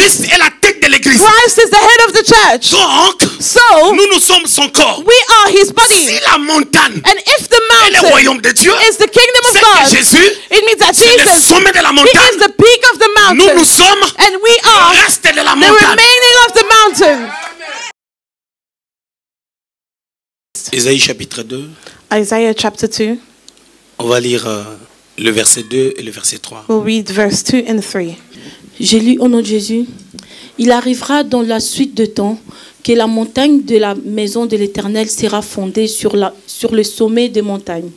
Christ est la tête de l'église. Christ is the head of the church. Donc, So, nous sommes son corps. we are his body. Si la montagne And if the est le mountain royaume de Dieu, is the kingdom of c'est que God, Jésus, it means that c'est le Jesus, sommet de la he montagne. is the peak of the mountain. Nous sommes And we le are reste de la the montagne. remaining of the mountain. Ésaïe chapitre 2. Isaiah chapter 2. On va lire le verset 2 et le verset 3. We'll read verse 2 and 3. J'ai lu au nom de Jésus. Il arrivera dans la suite de temps que la montagne de la maison de l'Éternel sera fondée sur le sommet des montagnes,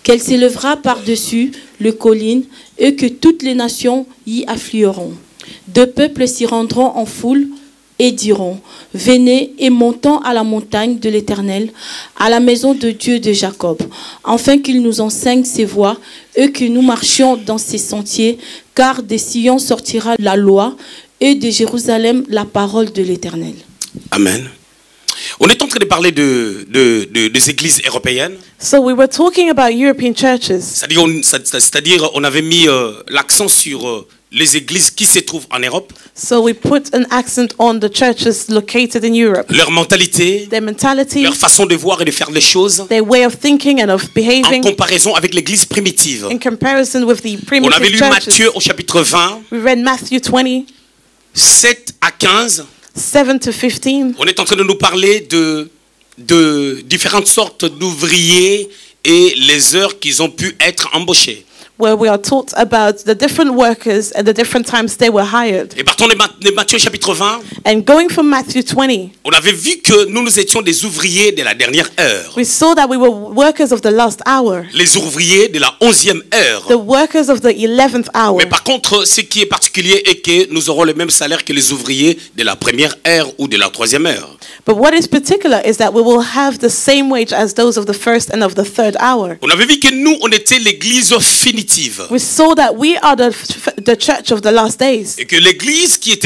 qu'elle s'élèvera par-dessus les collines et que toutes les nations y afflueront. Deux peuples s'y rendront en foule et diront, venez et montons à la montagne de l'Éternel, à la maison de Dieu de Jacob, afin qu'il nous enseigne ses voies et que nous marchions dans ses sentiers, car de Sion sortira la loi et de Jérusalem la parole de l'Éternel. Amen. On est en train de parler des églises européennes. So we were talking about European churches. C'est-à-dire, on avait mis l'accent sur les églises qui se trouvent en Europe. So we put an accent on the churches located in Europe. Leur mentalité, Their mentality, leur façon de voir et de faire les choses, their way of thinking and of en behaving comparaison avec l'église primitive. in comparison with the On avait primitive lu churches. Matthieu au chapitre 20, We read Matthew 20, 7 à 15. 7 to 15. On est en train de nous parler de différentes sortes d'ouvriers et les heures qu'ils ont pu être embauchés. Where we are taught about the different workers and the different times they were hired. Et partons de Matthieu chapitre 20, And going from Matthew 20, on avait vu que nous étions des ouvriers de la dernière heure. we saw that we were workers of the last hour, Les ouvriers de la 11e heure. the workers of the 11th hour. Mais par contre, ce qui est particulier est que nous aurons le même salaire que les ouvriers de la première heure ou de la 3e heure. But what is particular is that we will have the same wage as those of the first and of the third hour. On avait vu que nous, on était l'église finitive. We saw that we are the church of the last days. Et que l'église qui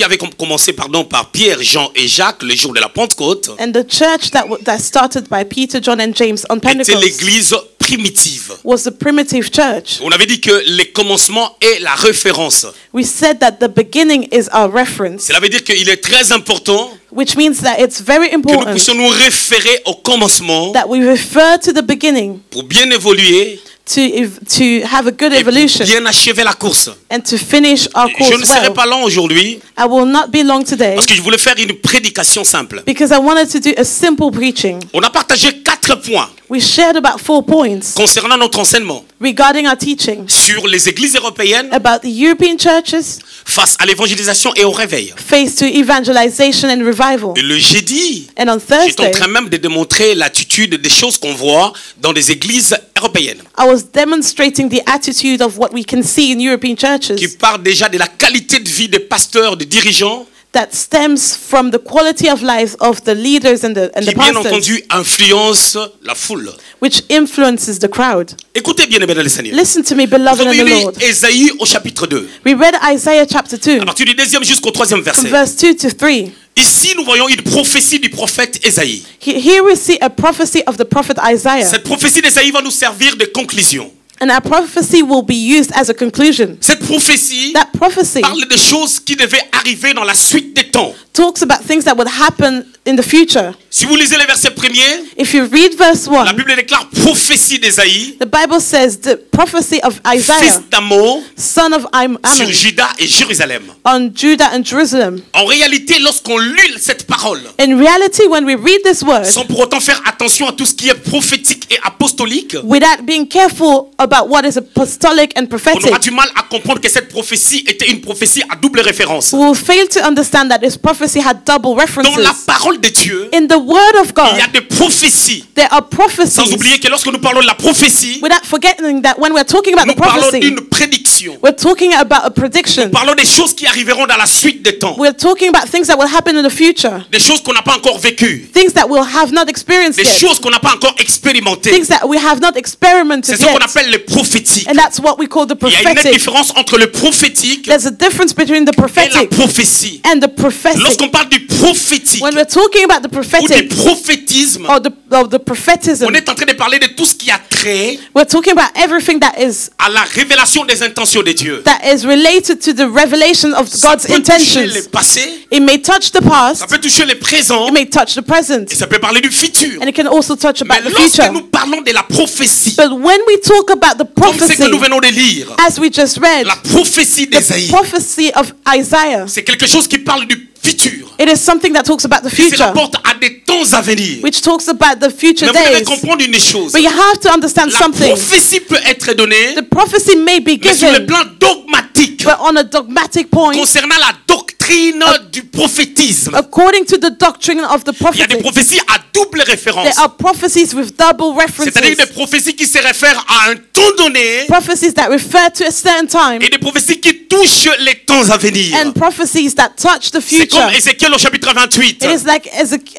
avait commencé par Pierre, Jean et Jacques le jour de la Pentecôte, And the church that started by Peter, John and James on était Pentecost l'église primitive. was the primitive church. On avait dit que les commencements est la référence. We said that the beginning is our reference, Cela veut dire qu'il est très important which means that it's very que nous important puissions nous référer au commencement that we refer to the beginning pour bien évoluer to have a good et pour evolution bien achever la course. and to finish our Je ne course serai well. pas long aujourd'hui I will not be long today parce que je voulais faire une prédication simple. because I wanted to do a simple preaching. On a partagé 4 points We shared about 4 points concernant notre enseignement regarding our teaching sur les églises européennes about the European churches face à l'évangélisation et au réveil. faced to evangelization and revival. Et le jeudi, And on j'étais en Thursday, train même de démontrer l'attitude des choses qu'on voit dans des églises européennes, I was demonstrating the attitude of what we can see in European qui churches parle déjà de la qualité de vie des pasteurs, des dirigeants, that stems from the quality of life of the leaders and the qui bien pastors, entendu influence la foule. which influences the crowd. Écoutez bien, les bénis, le Seigneur. Listen to me, Nous beloved avons in the lu Lord. Ésaïe au chapitre 2, We read Isaiah chapter 2, à partir du 2e jusqu'au 3e from verset. verse 2 to 3. Ici, nous voyons une prophétie du prophète Ésaïe. Here we see a prophecy of the prophet Isaiah. Cette prophétie d'Ésaïe va nous servir de conclusion. And our prophecy will be used as a conclusion. Cette prophétie That prophecy parle de choses qui devaient arriver dans la suite des temps. talks about things that would happen in the future. Si vous lisez les versets premiers, If you read verse la 1, Bible déclare prophétie d'Ésaïe, the Bible says the prophecy of fils Isaiah, d'Amos, son of sur Ammon, Juda et Jérusalem. on Judah and Jerusalem. En réalité, lorsqu'on lit cette parole, In reality, when we read this word, sans pour autant faire attention à tout ce qui est prophétique et apostolique, without being careful about what is apostolic and on prophetic, aura du mal à comprendre que cette prophétie était une prophétie à double référence. we will fail to understand that this prophecy had double Dans la references. parole de Dieu, In the word of il y a God, des prophéties. there are Sans prophecies. oublier que lorsque nous parlons de la prophétie, Without forgetting that when we're talking about nous the parlons prophecy, d'une prédiction. we're talking about a prediction. Nous parlons des choses qui arriveront dans la suite des temps. We're talking about things that will happen in the future, Des choses qu'on n'a pas encore vécues. things that we'll have not experienced Des yet, choses qu'on n'a pas encore expérimentées. things that we have not C'est experimented ce qu'on yet. appelle le prophétique. And that's what we call the Il y a une nette prophetic. différence entre le prophétique There's a difference between the et la prophetic prophétie. and the prophetic. Lorsqu'on parle du prophétique When we're talking about the ou prophetic prophetic prophétisme, or the prophetism. on est en train de parler de tout ce qui a trait We're talking about everything that is à la révélation des intentions de Dieu. related to the revelation of Ça God's peut toucher le intentions. passé, It may touch the ça past, peut toucher le présent, it may touch the present, et ça peut parler du futur. and it can also touch Mais about the lorsque future. nous parlons de la prophétie, But when we talk about the comme ce que prophecy, nous venons de lire, as we just read, la prophétie the d'Ésaïe, prophecy of Isaiah, c'est quelque chose qui parle du futur, it is something that talks about the qui se future, rapporte à des temps à venir. which talks about the future Mais vous devez days. comprendre une chose. But you have to understand La something. prophétie peut être donnée, The prophecy may be mais sur le given, plan dogmatique, but on a dogmatic point, concernant la doctrine du prophétisme. according to the doctrine of the Il y a des prophecy. prophéties à double référence. There are prophecies with double C'est-à-dire des references. prophéties qui se réfèrent à un temps donné Prophecies that refer to a certain time, et des prophéties qui touchent les temps à venir. and prophecies that touch the C'est future. comme Ézéchiel au chapitre 28. It is like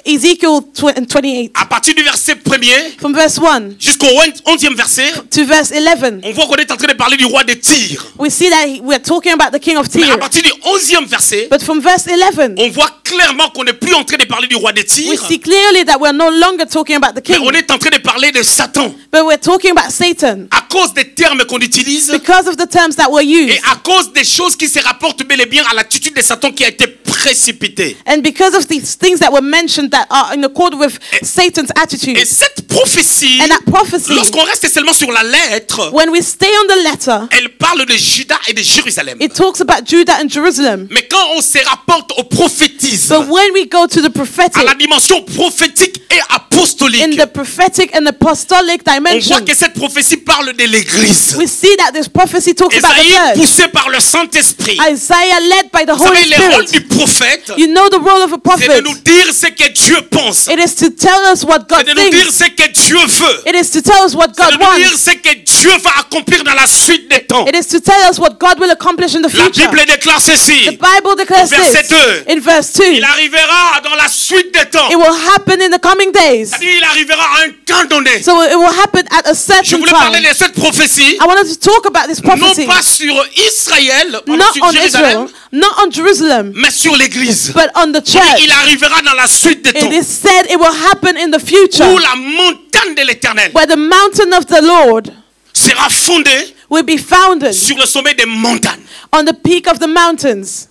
Ezekiel 28, À partir du verset 1er from verse 1 jusqu'au 11e verset, to verse 11. on voit qu'on est en train de parler du roi de Tyr. We see that we're talking about the king of Mais à Tyr. partir du 11e verset, But from verse 11, on voit clairement qu'on n'est plus en train de parler du roi de we Tyr, see clearly that we're no longer talking about the mais king, on est en train de parler de Satan. but we're talking about Satan À cause des termes qu'on utilise because of the terms that were used, et à cause des choses qui se rapportent bel et bien à l'attitude de Satan qui a été précipitée. and because of these things that were mentioned that are in accord with Satan's attitude. Et cette prophétie, And that prophecy, lorsqu'on reste seulement sur la lettre, when we stay on the letter, elle parle de Juda et de Jérusalem. it talks about Judah and Jerusalem. Mais quand on se rapporte au prophétisme, But when we go to the à la prophetic, dimension prophétique et apostolique, in the prophetic and apostolic on dimension, voit que cette prophétie parle de l'Église. we see that this prophecy talks about Esaïe, the church. poussé par le Saint-Esprit. Isaiah led by the Vous savez, Holy le rôle Spirit. du prophète, You know the role of a c'est prophet. de nous dire ce que Dieu pense. It is to tell us what C'est God de nous dire thinks. ce que Dieu veut. It is to tell us what C'est de God nous dire wants. ce que Dieu va accomplir dans la suite des temps. It is to tell us what God will accomplish in the La future. Bible déclare ceci. The Bible declares Verset this 2. in verse 2. Il arrivera dans la suite des temps. It will happen in the coming days. C'est-à-dire, il arrivera à un temps donné. So it will happen at a Je certain voulais parler time. de cette prophétie, I wanted to talk about this non prophecy, pas sur Israël, not sur on Jérusalem, Israel, not on Jerusalem, mais sur l'Église. but on the Il church. arrivera dans la suite des temps It is said it will happen in the future, où la montagne de l'Éternel where the mountain of the Lord sera fondée will be founded sur le sommet des montagnes. on the peak of the mountains.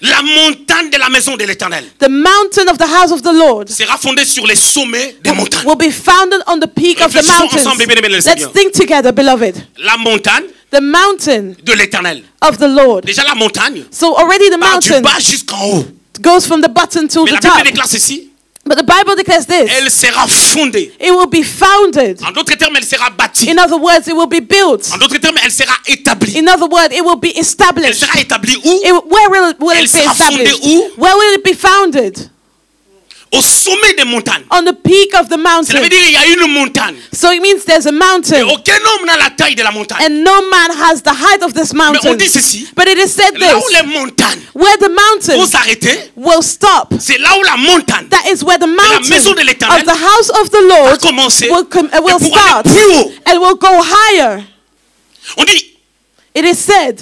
La montagne de la maison de l'Éternel The mountain of the house of the Lord sera fondée sur les sommets des montagnes. will be founded on the peak of the Réfléchissons mountains. ensemble, bien-aimés dans le Let's Seigneur. think together, beloved. La montagne The mountain de l'Éternel. of the Lord. Déjà la montagne So already the part du mountain bas jusqu'en haut. goes from the bottom to Mais the la Bible top. déclare ceci. But the Bible declares this. Elle sera fondée. It will be founded. En d'autres termes, elle sera bâtie. In other words, it will be built. En d'autres termes, elle sera établie. In other words, it will be Elle established. sera établie où? Where will Elle it be sera fondée established? où? Where will it be founded? Au sommet des montagnes. On the peak of the Ça veut mountain. dire qu'il y a une montagne. So it means there's a Et mountain. aucun homme n'a la taille de la montagne. And no man has the height of this Mais on mountain. dit ceci. But it is said Là où this. les montagnes Where the vont mountain s'arrêter, will stop. c'est là où la montagne That is where the mountain maison de l'Éternel of the house of the va Lord commencer will et pour start aller plus haut. and will go higher. On dit, It is said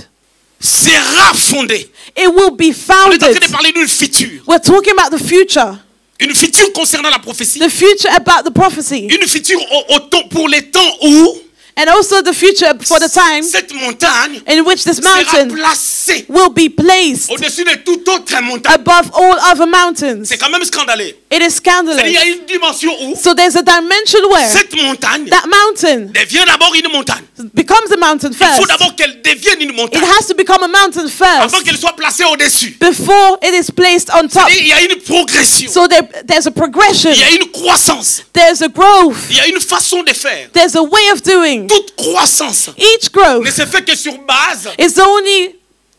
sera fondée. it will be On est en train founded. de parler d'une future. We're talking about the future. Une future concernant la prophétie. The future about the prophecy. Une future au temps, pour les temps où And also the future for the time cette montagne in which this sera mountain placée will be placed au-dessus de toute autre montagne. above all other mountains. C'est quand même scandaleux. It is C'est-à-dire, il y scandalous. a une dimension où So there's a dimension where cette montagne that mountain devient d'abord une montagne. becomes a mountain Il faut first. d'abord qu'elle devienne une It montagne has to become a mountain avant first qu'elle soit placée au-dessus. before it is placed on top. Il y a une progression. So there's a progression. Il y a une croissance. There's a growth. Il y a une façon de faire. There's a way of doing. Toute croissance Each ne growth se fait que sur base is only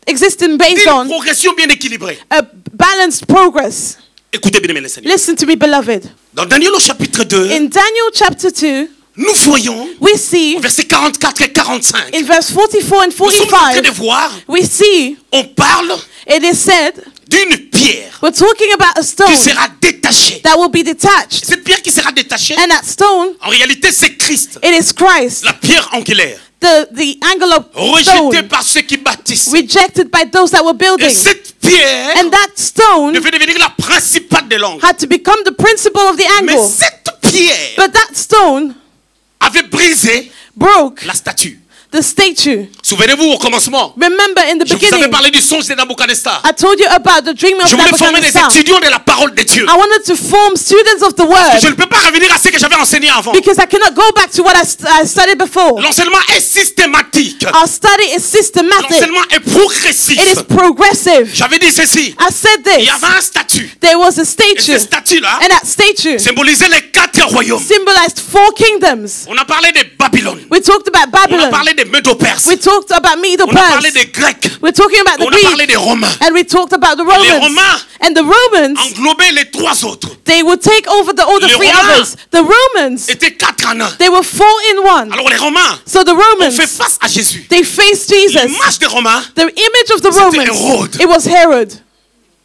existing based d'une on progression bien équilibrée. a balanced progress. Écoutez bien, mes Seigneurs. Listen to me, beloved. Dans Daniel au chapitre 2, In Daniel chapter 2, nous voyons we see versets 44 et 45. in verse 44 and Nous sommes en train de 45, voir, we see on parle it is said, d'une pierre we're talking about a qui stone sera détachée. that will be detached. Cette pierre qui sera détachée, And that stone, en réalité, c'est Christ, it is Christ, la pierre angulaire, the angular rejetée stone, par ceux qui bâtissent. rejected by those that were Et building. cette pierre And that stone stone devait devenir la principale de l'angle. had to become the principle of the Mais angle. cette pierre But that stone avait brisé broke la statue. the statue. Souvenez-vous au commencement, Remember in the je vous avais beginning, parlé du songe de Nabucodonosor. I told you about the dream of Je voulais former des Nebuchadnezzar. étudiants de la parole de Dieu. I wanted to form students of the Je word ne peux pas revenir à ce que j'avais enseigné avant. because I cannot go back to what I studied before. L'enseignement est systématique. Our study is systematic. L'enseignement est progressif. It is progressive. J'avais dit ceci. I said Il this. y avait un statut. There was a Et statue, ce statut-là and that statue symbolisait les 4 royaumes. symbolized 4 kingdoms. On a parlé de Babylone. We talked about On a Babylon. parlé des Médo-Perses. We talked about Medo On a parlé Perse. des Grecs. We're talking about the On a parlé Greeks. des Romains. And we talked about the Les Romans. Romains And the Romans, englobaient les 3 autres. they would take over all the Les 3 Romains others. The Romans, Étaient 4 en 1. they were 4 in 1. Alors les Romains So the ont Romans, fait face à Jésus. they faced Jesus. L'image des Romains. The image of the C'était Romans, Hérode. it was Herod.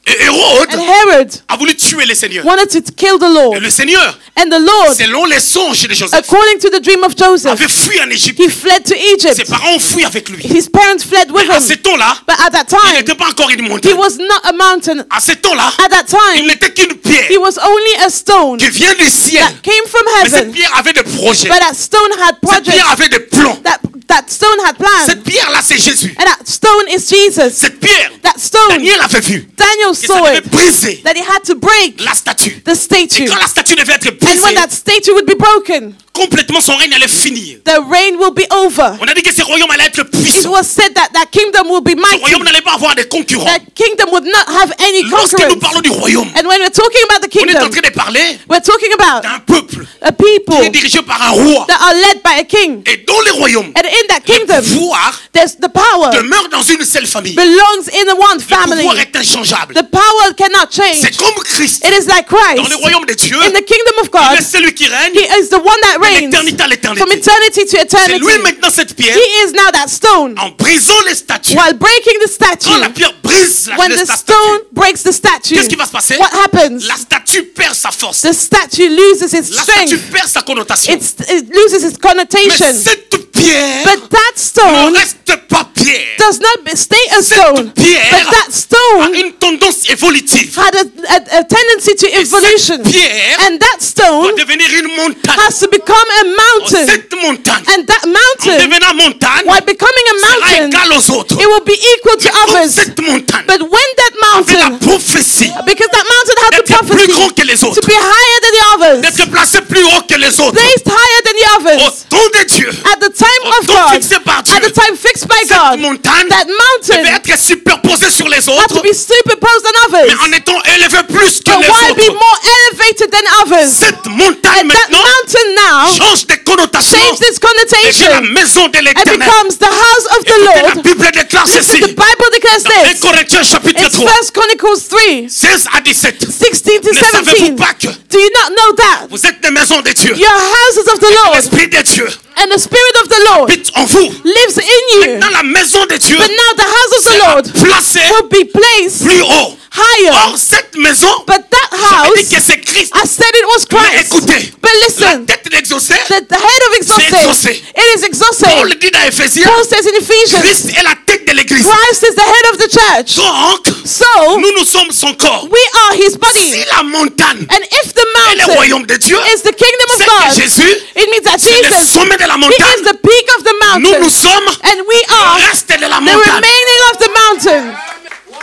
Et Hérode And Herod a voulu tuer le Seigneur. wanted to kill the Et Lord. le Seigneur, And the Lord, selon les songes de Joseph, according to the dream of Joseph, avait fui en Égypte. he fled to Ses Egypt. parents ont fui avec lui. His parents fled with À ce him. temps-là, But at that il time, n'était pas encore une he montagne. was not a mountain. À ce temps-là, At that il time, n'était qu'une he pierre was only a stone qui vient du ciel. that came from Mais cette heaven. pierre avait des projets. But that stone had Cette projects. pierre avait des plans. That stone had plans. Cette pierre-là, c'est Jésus. And that stone is Jesus. Cette pierre, That stone, Daniel avait vu Daniel que ça saw devait it. briser That he had to break la statue. the Et statue. quand la statue devait être And brisée, when that statue would be broken, complètement son règne allait finir. the reign will be over. On a dit que ce royaume allait être It puissant. was said that that kingdom will be Ce royaume mighty. n'allait pas avoir de concurrents. That kingdom would not have any Lorsque nous conquerors. parlons du royaume, And when we're talking about the on est en kingdom, train de parler we're talking about d'un peuple a qui est people dirigé par un roi. that are led by a king. Et dans les royaumes, And in that le kingdom, pouvoir there's the power demeure dans une seule famille. belongs in one Le family. pouvoir est inchangeable. The power cannot change. C'est comme Christ. It is like Dans le Christ. royaume de Dieu, In the kingdom of il God, est celui qui règne he is the one that de reigns l'éternité à from l'éternité. eternity to C'est eternity. lui maintenant cette pierre, He is now that stone. en brisant les statues. While breaking the Quand la statue, pierre brise when la the statue, stone breaks the statue, qu'est-ce qui va se passer? what happens? La statue perd sa force. The statue loses its La statue strength. perd sa connotation. It loses its Mais connotation. cette pierre But that ne stone reste pas pierre. does not stay a Cette stone. pierre But that a stone une tendance évolutive. had a tendency to Et evolution. cette pierre And that doit stone devenir une montagne. has to become a mountain. Cette montagne, And that en mountain, devenant montagne, while becoming a sera mountain, égale aux autres. it will be equal to Mais comme others. cette montagne But when that avait la mountain, prophétie because that mountain had the d'être plus grand prophecy que les to autres, be higher than the others, d'être placé plus haut que les autres, placed higher than the au others, temps de Dieu, at the time au of temps God, fixé par Dieu, at the time fixed by cette God, montagne that devait mountain être superposée sur les had autres, to be superposed on mais others, en étant élevé plus que but les while be autres. more elevated than others. Cette montagne And that maintenant mountain now change de connotation changes its et devient la connotation maison de and l'éternel. becomes the house of the Écoutez, la Lord. Bible déclare ceci. The Bible declares Dans 1 this. Corinthiens chapitre It's 3, 1 Chronicles 3, 16 à 17. 16 to Ne savez-vous 17. pas que Do you not know that? vous êtes des maisons de Dieu? Your houses of the Lord L'Esprit de Dieu and the Spirit of the Lord habite en vous. lives in you. Dans la maison de Dieu, But now the house of the sera Lord placée will be placed plus haut. higher. Or, cette maison, But that j'avais dit que house, c'est Christ. I said it was Mais Christ. écoutez, But la listen, tête d'exaucé, the head of exaucé. exhausted, it is Paul exhausted. dit dans Éphésiens, Paul says in Ephesians, Christ est la tête de l'église. Christ is the head of the church. Donc, So, nous sommes son corps. we are his Si body. la montagne And if the est le mountain royaume de Dieu, is the kingdom c'est of que God, Jésus, it means that c'est le Jesus, sommet de la he is montagne. the peak of the Nous mountain. sommes And we le are reste de la the montagne. remaining of the mountain.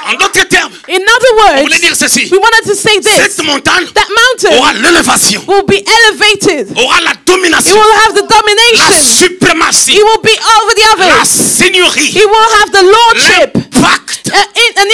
En d'autres termes, In other on words, voulait dire ceci. we wanted to say this. Cette montagne That mountain aura l'élévation, will be elevated. aura la It domination, will have the la domination. suprématie, It will be over the la others. seigneurie, It will have the lordship, l'impact, an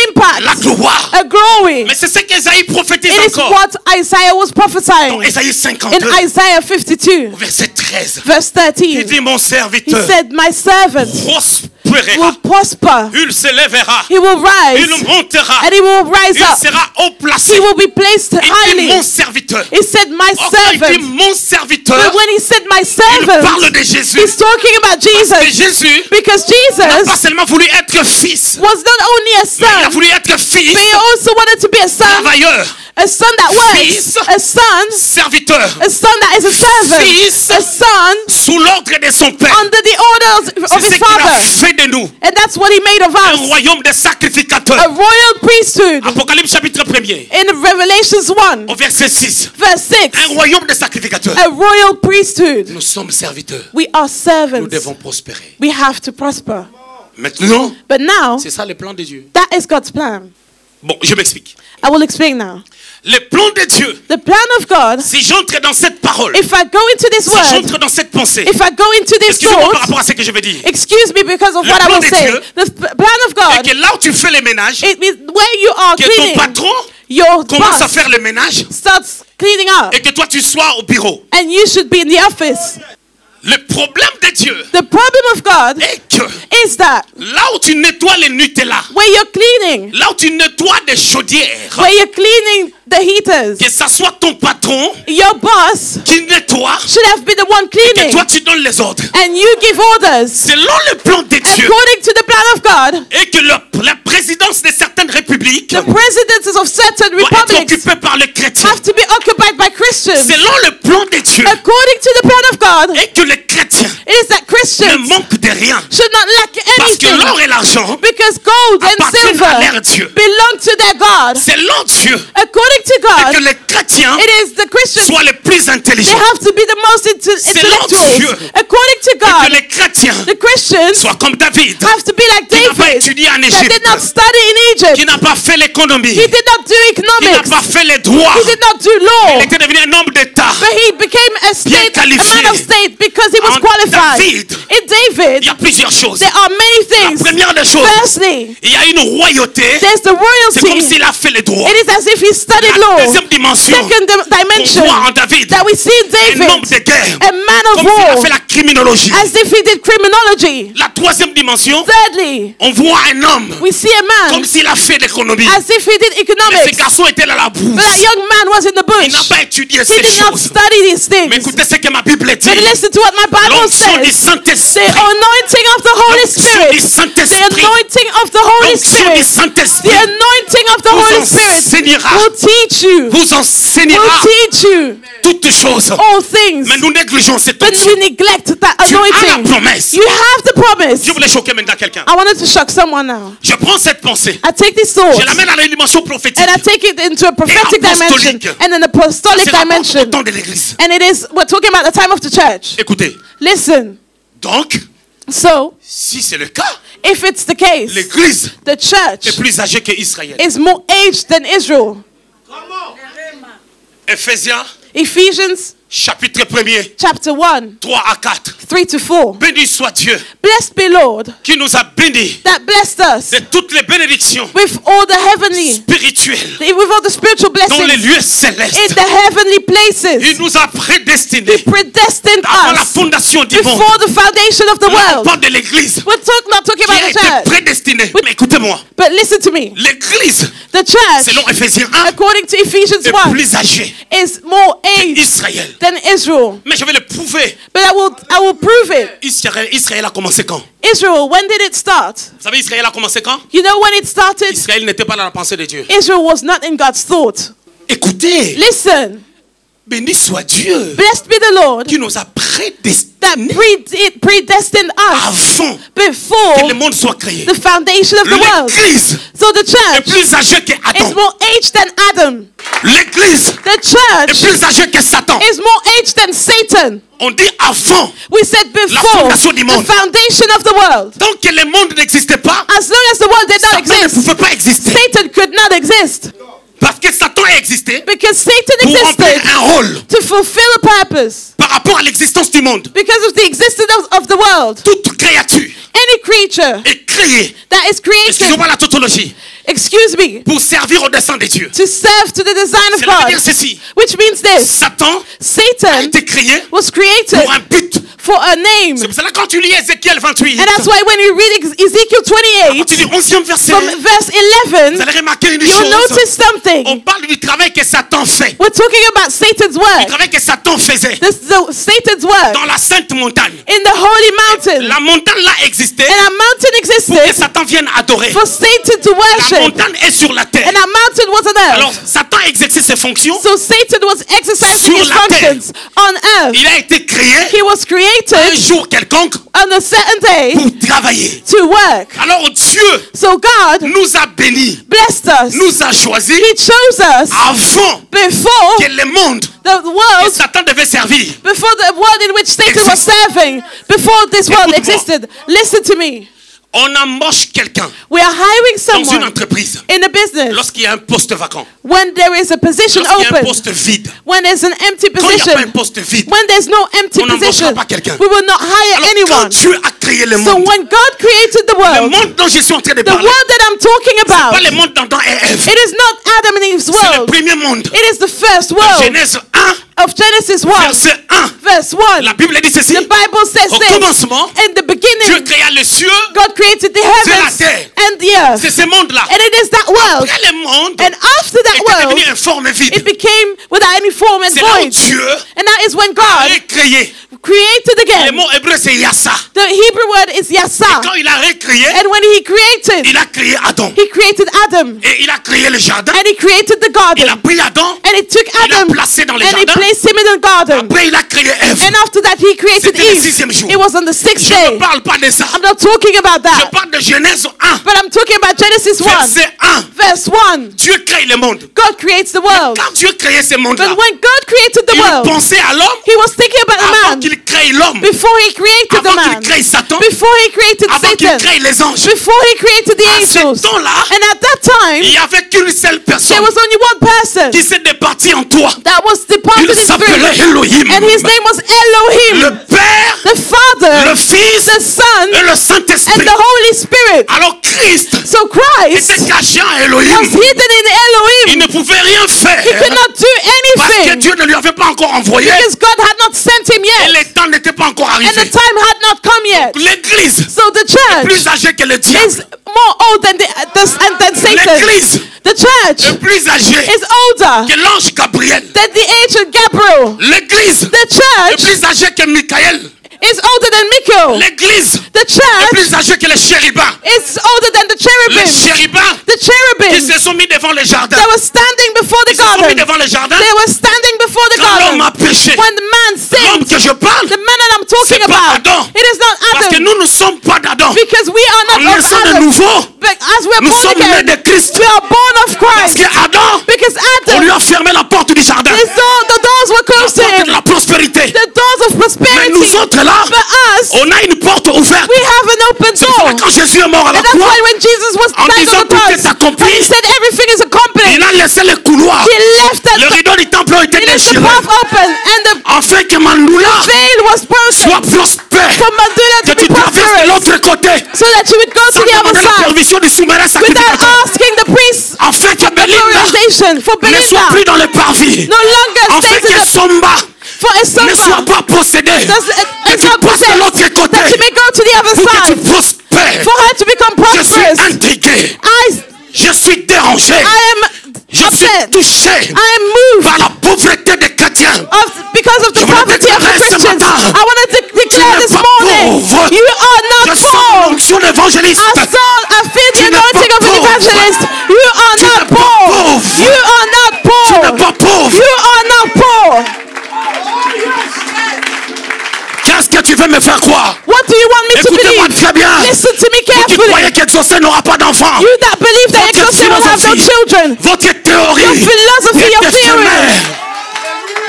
la impact, gloire. a glory. Mais c'est ce qu'Ésaïe prophétise It is encore. what Isaiah was Dans prophesying Ésaïe in 52, Isaiah 52, verset 13. verse Il 13. dit, mon He serviteur said, my servant prospérera. will prosper. Il se lèvera. He will rise Il montera. and he will rise Il up. sera haut placé. He will be placed Il dit highly. mon serviteur. He said, my Oh, quand il dit servant. mon serviteur, But when he said, my il parle servant, de Jésus. he's talking about Parce que Jesus. Jésus Because n'a pas Jesus seulement voulu être fils, was not only a mais il a son, voulu être fils, but he also wanted to be a son, travailleur, A son that Fils. works. A son serviteur. that is a servant. Fils. A son Sous l'ordre de son Père. under the orders of C'est ce his qu'il a father. fait de nous. And that's what he made of Un us. royaume de sacrificateurs. A royal priesthood. Apocalypse chapitre 1er. In Revelations 1, Au verset 6. verse 6. Un royaume de sacrificateurs. A royal priesthood. Nous sommes serviteurs. We are Nous servants. devons prospérer. We have to prosper. Maintenant, But now, c'est ça le plan de Dieu. that is God's plan. Bon, je m'explique. I will explain now. Le plan de Dieu, The plan of God, si j'entre dans cette parole, if I go into this si word, j'entre dans cette pensée, if I go into this excusez-moi par thought, rapport à ce que je vais dire, excuse me because of Le what I plan will de say. Dieu, The plan of et God, que là où tu fais les ménages, it means where you are que ton cleaning, patron your commence à boss faire le ménage starts cleaning up, et que toi tu sois au bureau. and you should be in the office. Le problème de Dieu The problem of God est que is that là où tu nettoies les Nutella, where you're cleaning, là où tu nettoies des chaudières, where you're cleaning the heaters, que ça soit ton patron your boss qui nettoie should have been the one et que cleaning, toi tu donnes les ordres. and you give orders Selon le plan de Dieu according to the plan of God. et que la présidence de certaines républiques The presidencies of certain doit être republics occupée par les chrétiens. have to be occupied by Christians. Selon le plan de Dieu According to the plan of God, et que les chrétiens it is that ne Christians manquent de rien. should not lack Parce que anything l'or et l'argent because gold and appartiennent à leur silver Dieu. belong to their God. Selon Dieu According to et que God, les chrétiens it is the Christians, soient les plus they intelligents. have to be the most intellectuals. Dieu. According to Et que God, les chrétiens the Christians soient comme David, have to be like qui n'a pas David, étudié en that did Égypte, not study in qui Egypt. n'a pas fait l'économie, He did not do qui n'a economics. pas fait les droits. He did not do law. Il était devenu un homme d'État. But he became a man of state because he was En qualified. David, In David, il y a plusieurs choses. there are many La things. première des choses, Firstly, il y a une royauté. there's the C'est comme royalty. s'il a fait les droits. It is as if he studied La law. deuxième dimension, Second on dimension voit en David that we see in un homme David, de guerre, a man of comme s'il a war, fait la criminologie. as if he did criminology. La troisième dimension, Thirdly, on voit un homme we see a comme man s'il a fait l'économie. as if he did Mais ce economics. garçon était dans la bourse. But that young man was in the Il n'a bush. pas étudié He ces did not choses. study these Mais things. écoutez ce que ma Bible dit. But listen to what my Bible L'onction du says. The Saint-Esprit. anointing of the Holy L'onction Spirit. du The Saint-Esprit. anointing of the Holy L'onction du Spirit. Saint-Esprit The anointing of the vous Holy Spirit enseignera, will teach you. vous enseignera Will teach you toutes choses. all things. Mais nous négligeons cette But onction. we neglect that Tu as la anointing. promesse. You have the promise. Je voulais choquer maintenant quelqu'un. I wanted to shock someone now. Je prends cette pensée. I take this thought Je l'amène à la dimension prophétique. and I take it into a prophetic dimension apostolique. and an apostolic C'est rapport au dimension. temps de l'église. And it is, we're talking about the time of the church. Écoutez. Listen, Donc, so si c'est le cas, if it's the case, l'église the church est plus âgée que Israël. is more aged than Israel. Ephésiens, Ephesians chapitre 1er, chapter 1, 3 à 4. 3 to 4. Béni soit Dieu Blessed be Lord qui nous a bénis that blessed us de toutes les bénédictions with all the heavenly, spirituelles with all the spiritual dans les blessings lieux in célestes. the heavenly Il places. nous a prédestinés Predestined avant la us fondation du monde. before the foundation of the Là, on world. parle de l'église We're not talking qui about a the été church. prédestinée. Mais écoutez-moi, But listen to me. l'église, The church, selon Ephésiens 1, according to Ephesians est 1, plus âgée is more aged qu'Israël. than Israel. Mais je vais le prouver. But I will prove it. Israël a commencé quand? Israel, when did it start? Vous savez, Israël a commencé quand? You know when it started? Israël n'était pas dans la pensée de Dieu. Israel was not in God's thought. Écoutez, Listen, béni soit Dieu blessed be the Lord qui nous a that prédestinés predestined us avant before que le monde soit créé. the foundation of the world. L'église So the est church plus âgée is qu'Adam. more aged than Adam. L'église The est church plus âgée que Satan. is more aged than Satan. On dit avant. We said before fondation du the monde. foundation of the world. Tant que le monde n'existait pas, As long as the world did not Satan ne exist, pouvait pas exister. Satan could not exist. Parce que Satan a existé Because Satan pour remplir existed un rôle to fulfill a purpose. par rapport à l'existence du monde. Because of the existence of the world. Toute créature Any creature est créée, that is created, excusez-moi la tautologie, excuse me, pour servir au dessein de Dieu. to serve to the design of Cela veut God. dire ceci. Which means this. Satan a Satan été créé was created pour un but. for a name. C'est pour cela quand tu lis Ézéchiel 28, And that's why when you read Ezekiel tu 28, dis 11e verset, from verse vous 11, allez remarquer une you'll chose. notice On something. parle du travail que Satan fait. We're talking about Satan's Le work. travail que Satan faisait Satan's work dans la sainte montagne. in the holy mountain. La montagne là existait And a mountain pour que existed Satan vienne adorer. for Satan to La worship. montagne est sur la terre. And a mountain Satan was on earth. Alors, Satan exerçait ses fonctions. So Satan was exercising Sur his la terre. functions on earth. Il a été créé He was un created jour quelconque on a certain day pour travailler. to work. Alors, Dieu So God nous a bénis, blessed us. nous a choisis He chose us avant before que le monde the que world, Satan devait servir. before the world in which Satan was Existe. serving, before this world Écoute-moi. existed. Listen to me. On embauche quelqu'un We are hiring dans une someone entreprise in a business lorsqu'il y a un poste vacant, when there is a position lorsqu'il y a un open, poste vide. when there's an empty Quand il n'y a pas un position, poste vide, when there's no empty on n'embauchera position, pas quelqu'un. we will not hire Alors, quand anyone. Dieu a créé le So monde, when God created the le world, monde dont je suis en train de the parler, world that I'm talking pas about, le monde d'Adam et Ève, it is not Adam and Eve's c'est le world. premier monde. It is the first Dans world Genèse 1, of Genesis 1, verset 1, verse 1. la Bible dit ceci. The Bible says Au this. commencement, In the Dieu beginning, créa les cieux, God created the c'est la heavens terre. and the earth. C'est ce monde-là. And it is that world. Après le monde And after that était world, devenu informe et vide. it became without any form and C'est là où void. Dieu And that is when a God recréé. created Le again. mot hébreu c'est Yassa. The Hebrew word is Yasa. Quand il a recréé, And when he created, il a créé Adam. he created Adam. Et il a créé le jardin. And he created the Il a garden. pris Adam. And he took Il l'a Adam placé dans le and he jardin. placed him in the garden. Après, il a créé Ève. And after that, he created C'était le Eve. 6e jour. It was on the sixth Je ne day. parle pas de ça. I'm not talking about Je that. parle de Genèse 1, But I'm talking about Genesis 1, verset 1. verse 1. Dieu crée le monde. God creates the world. Quand Dieu créait ce monde-là, But when God created the il world, pensait à l'homme he was thinking about the avant man qu'il crée l'homme, before he created the avant man, qu'il crée Satan, before he created avant qu'il Satan, crée les anges. before he created the À ce angels. temps-là, And at that time, il n'y avait qu'une seule personne there was only one person qui s'est départie en toi. that was departed Il in s'appelait spirit. Elohim. And his name was Elohim, Le Père, the Father, le Fils the Son, et le and Saint-Esprit. the Holy Spirit. Alors Christ So Christ était caché en was Elohim. hidden in Il Elohim. ne pouvait rien faire He could not do parce que anything Dieu ne lui avait pas encore envoyé because God had not sent him et yet. le temps n'était pas encore And arrivé. the time had not come yet. L'Église, So the church plus âgée que le is diable, more old than than Satan. l'Église The est church plus âgée is older que l'ange Gabriel. than the angel Gabriel. L'Église The est church plus âgée que Michael. is older than Michael. L'Église The est church plus âgée que les chérubins. is older than the Les cherubim. chérubins The qui cherubim se sont mis devant le jardin. that were standing before the Ils se sont mis garden. devant le jardin. They were standing before the Quand l'homme garden. a péché, When the man l'homme sinned, que je parle, the man that I'm talking c'est pas about, Adam. it is not parce que Adam. nous ne sommes pas d'Adam. Because we are En not of naissant de Adam. nouveau, But as we are nous born sommes nés again, de Christ. we are born of Parce Christ. que Adam, Because on lui Adam, a fermé la porte du jardin. the doors were La closed to porte de him. la prospérité. The doors of Mais prosperity. nous autres là, But us, on a une porte ouverte. we have an open C'est pour ça door. quand Jésus est mort à la And that's croix, why when Jesus was en died disant on the tout cross, est accompli, when he said everything is accomplished, il a laissé le couloir. he left Le the rideau du temple a été he left the déchiré. path open and the Afin que Mandoula veil was broken soit prospère. for Mandela Que to be tu traverses de prosperous, l'autre côté. so that you would go Sans to the other demander la side permission du souverain without sacrificateur. asking the priest Afin que Belinda authorization. For ne soit plus Belinda dans le parvis. no longer Afin stays in que the Somba for a ne soit summer. pas possédé. Que tu passes de l'autre côté. That she may go to the other Pour que tu side. prospères. For her to become Je suis prosperous. intrigué. I Je suis dérangé. am Je suis upset. touché I am moved par la pauvreté des chrétiens. because of the Je veux poverty of the déclarer ce Christians. matin, I want to declare n'es this pas morning, pauvre. you are Je not sens poor. l'onction d'évangéliste. I feel the Tu n'es anointing pas of an pauvre. evangelist. You are Tu n'es not pas poor. pauvre. You are not Tu n'es poor. pas pauvre. You are not poor. Qu'est-ce que tu veux me faire croire? What do you want me to Écoutez-moi believe? très bien. Listen to me Vous qui carefully. croyez qu'Exaucé n'aura pas d'enfant. You that believe that Votre Exaucé will have no philosophie, children. votre théorie Your philosophy, est your theory. éphémère.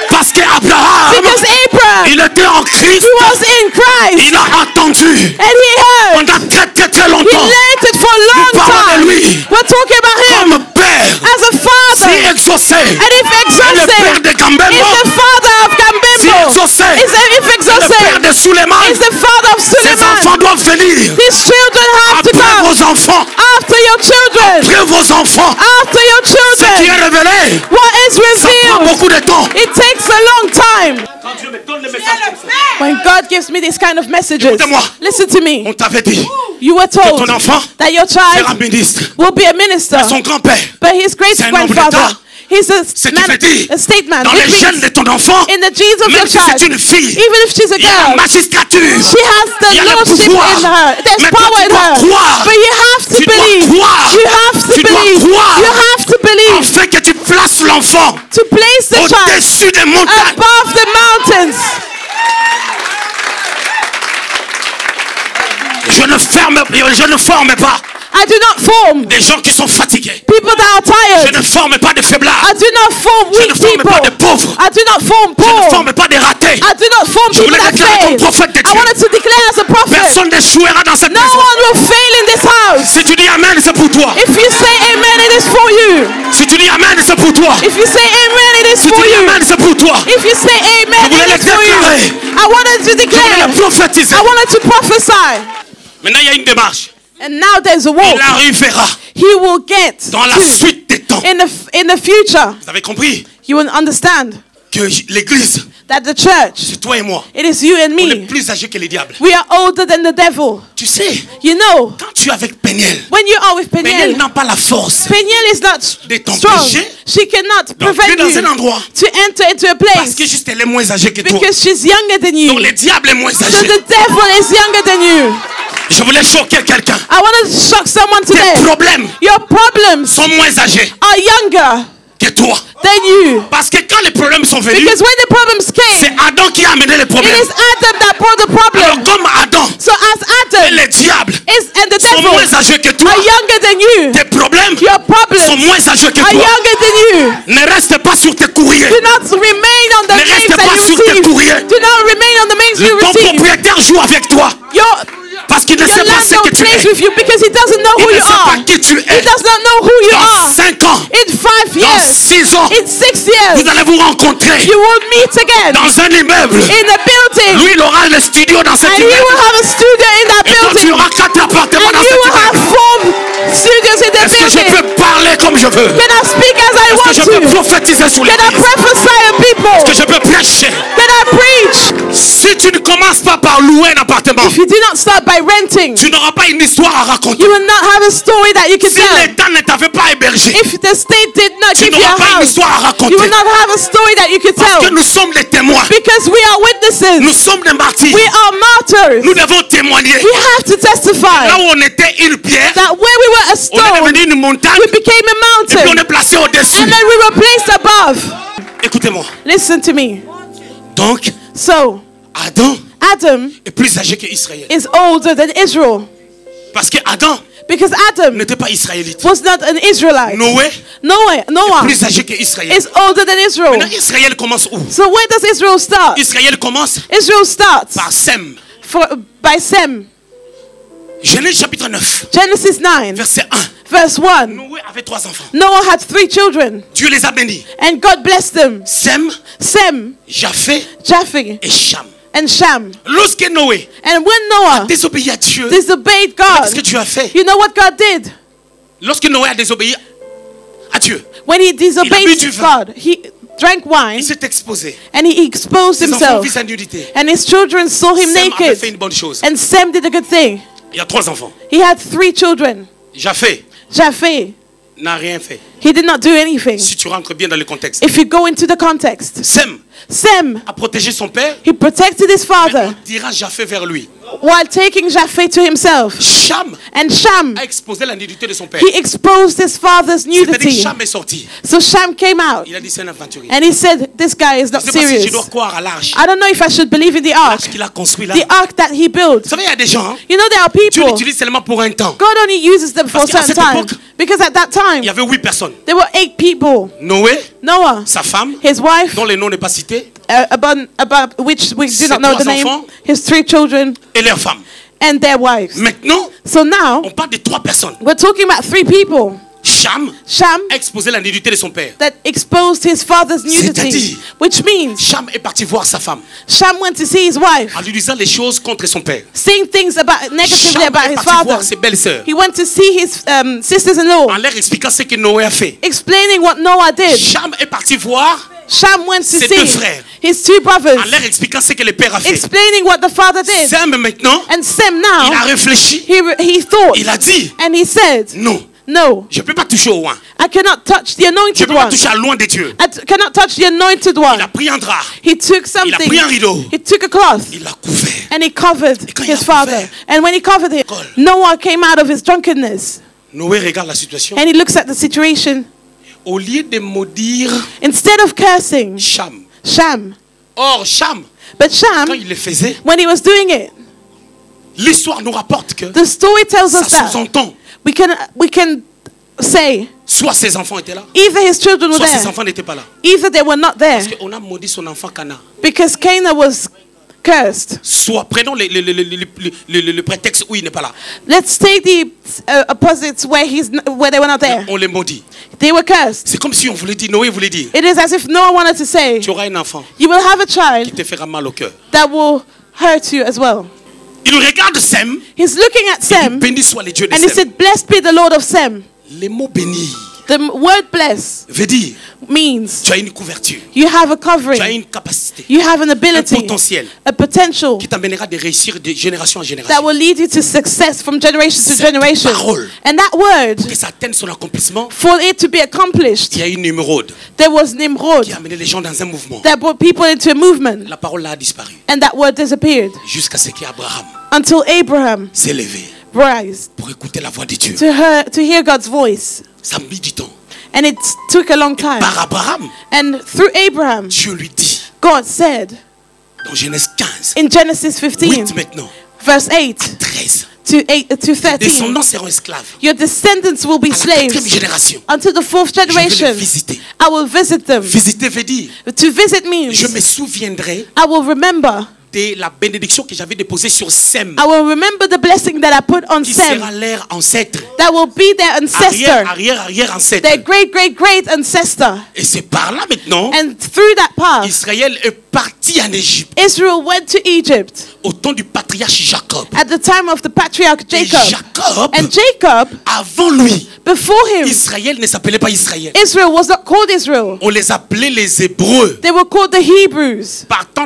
Parce qu'Abraham, Because Abraham, il était en Christ. he was in Christ. Il a attendu And he heard. pendant très He longtemps. waited for a long Nous parlons de time. lui. We're talking about him Comme père. as a father. Si Exaucé And if est le père Exaucé de is Gambembo, the father of si Gambembo, Exaucé if est le Exaucé père de Suleiman, is the father of ses Suleiman, enfants doivent venir. his children have to Après come vos enfants, after your children. après vos enfants, After your ce qui est children. révélé, What is ça prend revealed? beaucoup de temps. It takes a long time. Quand Dieu me donne le message comme ça, When God gives me this kind of messages, Écoutez-moi. listen to me. on t'avait dit You were que told ton enfant that your sera child ministre. will be a minister, Son grand-père, but his great c'est un homme grandfather, d'État. he's Ce qui veut dire, a statement. dans It les means gènes de ton enfant, in the genes of même your si child, c'est une fille, even if she's a il y a la girl, magistrature. she has the Il y a le lordship pouvoir. in her. There's Mais toi, power tu in dois her. croire. But you have to Tu dois believe. croire. You have to Tu dois believe. croire. You have to believe. l'enfant to place the child au-dessus des montagnes. above the mountains. Je ne forme pas I do not form des gens qui sont fatigués. people that are Je tired. ne forme pas de faiblards. I do not form Je weak ne forme people. pas de pauvres. I do not form Je ne poor. forme pas de ratés. I do not form Je people voulais that déclarer comme fail. prophète de I Dieu. wanted to declare as a prophet. Personne n'échouera dans cette No maison. one will fail in this house. Si tu dis Amen, c'est pour toi. If you say amen, it is for you. Si tu dis Amen, c'est pour toi. If you say amen, it is Si tu for dis you. Amen, c'est pour toi. If you say amen, Je voulais it is for le you. déclarer. I wanted to Je voulais declare. le prophétiser. I wanted to prophesy. Maintenant, il y a une démarche. And now there's a walk. Il arrivera He will get dans la to suite des temps. in the future. Vous avez compris You will understand que l'église, that the church, c'est toi et moi. it is you and On est me. plus âgés que les diables. We are older than the devil. Tu sais, You know, quand tu es avec Peniel, when you are with Peniel Peniel, n'a pas la force Peniel is not de strong. t'empêcher She cannot d'entrer prevent dans un you endroit to enter into a parce place que juste elle est moins âgée que toi. because she's younger than Donc you. le diable est moins So âgé. the devil is younger than you. Je voulais choquer quelqu'un. I want to shock someone Tes today. problèmes Your problems sont moins âgés are younger que toi. than you. Parce que quand les problèmes sont venus, Because when the problems c'est came, Adam qui a amené les it problèmes. is Adam that brought the Alors problem. comme Adam So as et Adam le diable and the sont devil moins âgés que toi, are younger than you, tes problèmes your sont problems moins âgés que are toi. younger than you. Ne reste pas sur tes courriers. Do not remain on the Ne names reste that pas you sur tes receive. courriers. Do not remain on the names you Ton receive. propriétaire joue avec toi parce qu'il ne Your sait pas ce landlord que tu plays es. with you because he doesn't know Il who ne you sait pas are. qui tu He es. does not know who you Dans are. 5 ans, In 5 dans years, 6 ans, in 6 years, vous allez vous rencontrer you will meet again dans un immeuble. in a building. Lui, il aura le studio dans cet And you immeuble. will have a studio in that Et toi, tu building. auras 4 appartements And dans you cet will have immeuble. 4 studios in the Est-ce que je building. peux parler comme je veux? Can I speak as I Est-ce que je peux want to? prophétiser sur Can I l'église? prophesy to people? Est-ce que je peux prêcher? Can I preach? Si tu ne commences pas par louer un appartement, If you do not start by renting, tu n'auras pas une histoire à raconter. you will not have a story that you can Si tell. l'État ne t'avait pas hébergé, If the state did not tu give you n'auras a pas une house, histoire à you raconter. will not have a story that you can Parce que tell. nous sommes des témoins. Because we are witnesses. Nous sommes des martyrs. We are martyrs. Nous devons témoigner. We have to testify Là où on était une pierre, that where we were a on est stone, devenu une montagne we became et a puis on mountain. est placé au-dessus. And then we were placed above. Écoutez-moi. Listen to me. Donc, So, Adam Adam est plus âgé qu'Israël. is older than Israel. Parce que Adam Because Adam n'était pas israélite. was not an Israelite. Noé Noah plus âgé qu'Israël. is older than Israel. Maintenant, Israël commence où? So where does Israel start? Israël commence Israel starts par Sem. by Sem. Genèse chapitre 9, Genesis 9, verset 1. verse 1. Noé avait 3 enfants. Noah had 3 children, Dieu les a bénis. and God blessed them. Sem, Sem, Japheth Japheth, et Cham. and Sham. Lorsque Noé And when Noah désobéit à Dieu, disobeyed qu'est-ce que God, Dieu a fait? you know what God did? Lorsque Noé a désobéi à Dieu, When he bu du disobeyed vin. God, he drank wine il s'est exposé. and he exposed Ses enfants himself. vit sa nudité. And his children saw him Sem avait fait naked. une bonne chose. And Sem did a good thing. Il y a 3 enfants. He had 3 children. Japheth Japheth, n'a rien fait. he did not do anything. Si tu rentres bien dans le contexte. If you go into the context, Sem Sem, a protégé son père. he protected his father On dira Japheth vers lui. while taking Japheth to himself. Cham And Sham, a exposé la nudité de son père. he exposed his father's C'est-à-dire nudity. Cham est sorti. So Sham came out Il a dit c'est un aventurier. and he said, this guy is Je not ne sais pas si serious. je dois croire à l'arche. I don't know if I should believe in the ark. L'arche qu'il a construit là. The ark that he built. Vous savez, il y a des gens, hein, You know, there are Dieu people, l'utilise seulement pour un temps. God only uses them for a Parce qu'à certain cette time. époque, Because at that Il y time, avait 8 personnes. there were 8 people. Noé, Noah, sa femme, his wife, dont les noms n'est pas cité, about which we do Ses not know the 3 name, enfants. his 3 children, et leurs femmes. and their wives. Maintenant, So now, on parle de 3 personnes. we're talking about 3 people. Cham Sham, a exposé la nudité de son père. that exposed his father's nudity, C'est-à-dire- which means Cham est parti voir sa femme Sham went to see his wife, en lui disant les choses contre son père. saying things negatively Cham about est his parti father. voir ses belles-sœurs He went to see his sisters-in-law, en leur expliquant ce que Noé a fait. explaining what Noah did. Cham est parti voir Sham went to Ses see deux frères. his 2 brothers, en leur expliquant ce que le père a fait. explaining what the father did. Sem maintenant, And Sem il a now, réfléchi. he thought, Il a dit and he said, non, no, je ne peux pas toucher au loin. I cannot touch the Je ne anointed peux pas one. toucher à loin de Dieu. Cannot touch the anointed Il a one. pris un drap, He took il a pris un something, rideau, he took a cloth, il l'a couvert. and he covered quand il a his father. couvert, And when he covered him, Colle. Noah came out of his drunkenness. Noé regarde la situation. And he looks at the situation. Au lieu de maudire instead of cursing Cham. Sham. Or, Cham, But Sham, quand il le faisait, when he was doing it, l'histoire nous rapporte que the story tells ça us that sous-entend. we can say Soit ses enfants étaient là, either his children were soit ses there, enfants n'étaient pas là. either they were not there, Parce qu'on a maudit son enfant Cana. because Canaan was cursed. Soit, prenons le prétexte où il n'est pas là. Let's take the opposites where they were not there. On les maudit. They were cursed. C'est comme si on voulait dire, Noé voulait dire, It is as if Noah wanted to say, tu auras un enfant you will have a qui child te fera mal au cœur. that will hurt you as well. Il regarde Sem, He's looking at il dit, Sem, béni soit le Dieu de and he Sem. said, blessed be the Lord of Sem. Les mots bénis The word bless veut dire, means tu as une couverture, you have a tu as covering, une capacité, you have an un ability, potentiel a potential qui t'amènera de réussir de génération en that génération. will lead you to success from generation to Cette generation. parole. And that word, Pour que ça atteigne son accomplissement, for it to be accomplished, il y a une Nimrod there was Nimrod qui a amené les gens dans un mouvement. that brought people into a movement, La parole là a disparu and that word disappeared jusqu'à ce qu'Abraham until Abraham s'est levé rised pour écouter la voix de Dieu. to hear God's voice. Ça a mis du temps. And it took a long time. Par Abraham, And through Abraham, Dieu lui dit, God said dans Genèse 15, in Genesis 8 15, maintenant, verse 8 13, to 13, descendants seront esclaves your descendants will be à la 4e slaves génération. until the 4th Je vais les generation. visiter. I will visit them. Visiter veut dire, To visit means je me souviendrai I will remember. de la bénédiction que j'avais déposée sur Sem, I will remember the blessing that I put on qui sera Sem. leur ancêtre, That will be their ancestor, arrière ancêtre. their great ancestor. Et c'est par là maintenant, And through that path, Israël est parti en Égypte Israel went to Egypt au temps du patriarche Jacob. at the time of the patriarch Et Jacob. Jacob, And Jacob, avant lui, before him, Israël ne s'appelait pas Israël. Israel was not called Israel. On les appelait les Hébreux. They were called the Hebrews. Partant